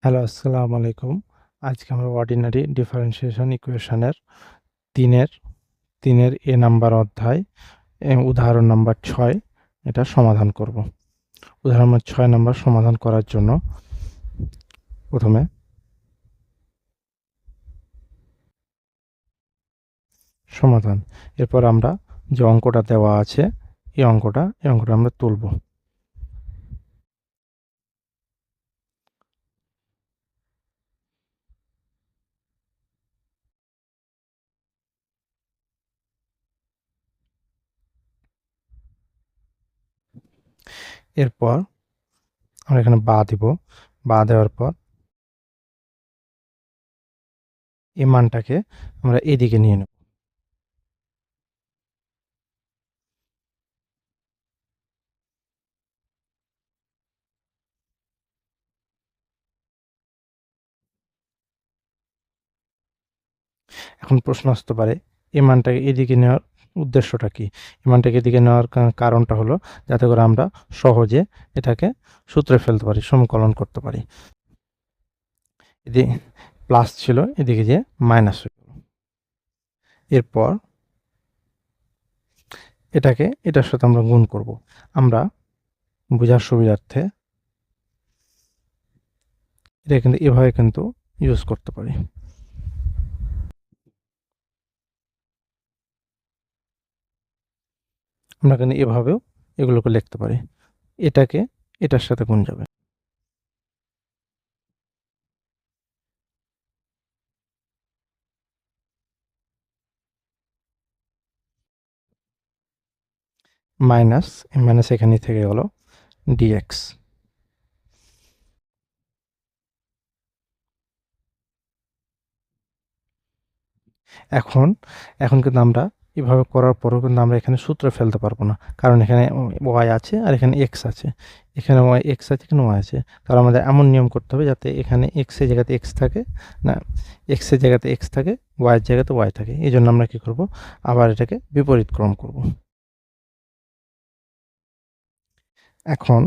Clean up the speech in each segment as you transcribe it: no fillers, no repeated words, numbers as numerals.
Hello, আসসালামু আলাইকুম। আজকে আমরা অর্ডিনারি ডিফারেনশিয়েশন ইকুয়েশনের ৩ এর ৩ এর এ নাম্বার অধ্যায় উদাহরণ নাম্বার ৬ এটা সমাধান করব। উদাহরণ নাম্বার ৬ নাম্বার সমাধান করার জন্য প্রথমে সমাধান। এরপর আমরা যে অঙ্কটা দেওয়া আছে এই অঙ্কটা আমরা তুলব। এরপর আমরা এখানে বা দিব। বা দেওয়ার পর এই মানটাকে আমরা এদিকে নিয়ে নেব। এখন প্রশ্ন আসতে পারে এই মানটাকে এদিকে নেওয়ার উদ্দেশ্যটা কি? এই মানটাকে এদিকে নেওয়ার কারণটা হলো যাতে করে আমরা সহজে এটাকে সূত্রে ফেলতে পারি, সমীকরণ করতে পারি। এদিকে প্লাস ছিল, এদিকে যে মাইনাস হয়ে গেল। এরপর এটাকে এটার সাথে আমরা গুণ করব। আমরা বোঝার সুবিধার্থে এটা কিন্তু এভাবে কিন্তু ইউজ করতে পারি। আমরা কিন্তু এভাবেও এগুলোকে লিখতে পারি। এটাকে এটার সাথে গুণ যাবে। মাইনাস মাইনাস এখানে থেকে গেল ডিএক্স। এখন এখন কিন্তু আমরা এভাবে করার পরেও কিন্তু আমরা এখানে সূত্র ফেলতে পারবো না, কারণ এখানে ওয়াই আছে আর এখানে এক্স আছে। এখানে ওয়াই এক্স আছে, এখানে ওয়াই আছে। তাহলে আমাদের এমন নিয়ম করতে হবে যাতে এখানে এক্সের জায়গাতে এক্স থাকে, না এক্সের জায়গাতে এক্স থাকে, ওয়াইয়ের জায়গাতে ওয়াই থাকে। এই জন্য আমরা কী করব, আবার এটাকে বিপরীত ক্রম করব। এখন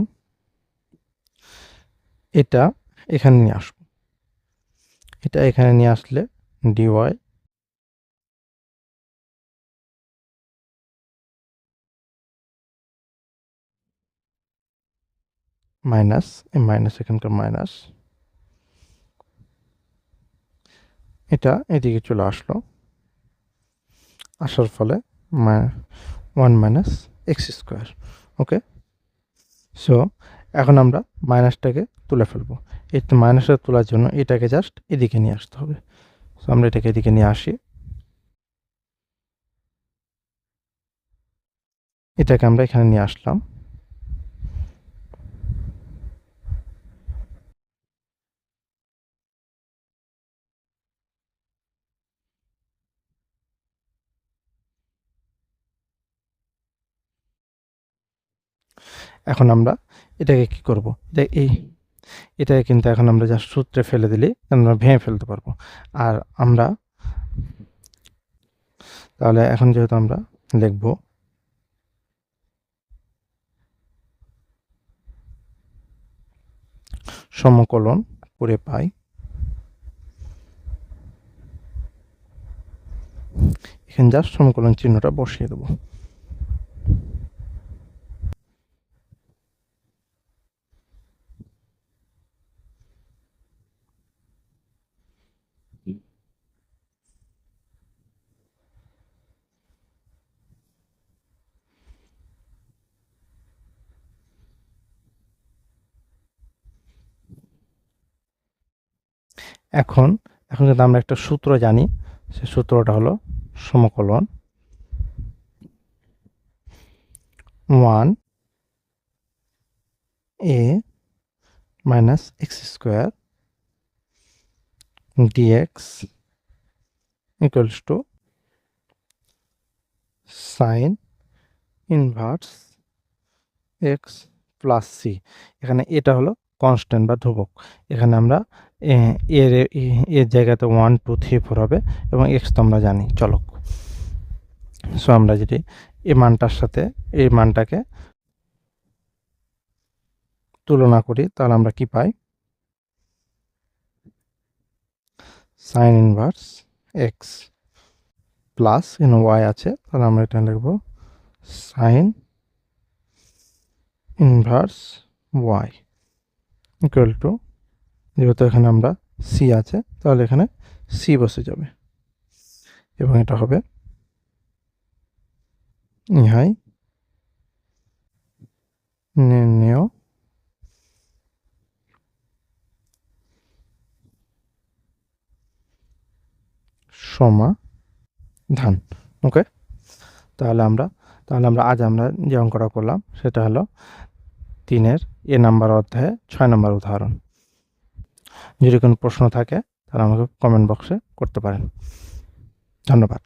এটা এখানে নিয়ে আসবো। এটা এখানে নিয়ে আসলে ডিওয়াই মাইনাস, এই মাইনাস এখানকার মাইনাস, এটা এদিকে চলে আসলো। আসার ফলে 1 মাইনাস এক্স স্কোয়ার। ওকে, সো এখন আমরা মাইনাসটাকে তুলে ফেলবো। এই মাইনাসটা তোলার জন্য এটাকে জাস্ট এদিকে নিয়ে আসতে হবে। সো আমরা এটাকে এদিকে নিয়ে আসি। এটাকে আমরা এখানে নিয়ে আসলাম। এখন আমরা এটাকে কি করব, এটাকে কিন্তু এখন আমরা জাস্ট সূত্রে ফেলে দিলেই আমরা ভেঙে ফেলতে পারবো। আর আমরা তাহলে এখন যেহেতু আমরা লিখব সমকলন করে পাই, এখানে জাস্ট সমকলন চিহ্নটা বসিয়ে দেবো। এখন এখন কিন্তু আমরা একটা সূত্র জানি, সে সূত্রটা হলো সমকলন 1 a minus x square dx equals to sine inverse x plus c. এখানে এটা হলো কনস্ট্যান্ট বা ধ্রুবক। এখানে আমরা এর এর জায়গাতে 1 2 3 4 হবে এবং এক্স তো আমরা জানি চলক। সো আমরা যদি এই মানটার সাথে এই মানটাকে তুলনা করি তাহলে আমরা কি পাই, sine inverse x plus y আছে, তাহলে আমরা এটা লিখব sine inverse y equal to, যেহেতু এখানে আমরা সি আছে তাহলে এখানে সি বসে যাবে এবং এটা হবে ইহাই নির্ণেয় সমাধান। ওকে, তাহলে আমরা আজ যে অঙ্কটা করলাম সেটা হলো 3-এর এ নাম্বার অধ্যায়ে 6 নম্বর উদাহরণ। যদি কোনো প্রশ্ন থাকে তাহলে আমাকে কমেন্ট বক্সে করতে পারেন। ধন্যবাদ।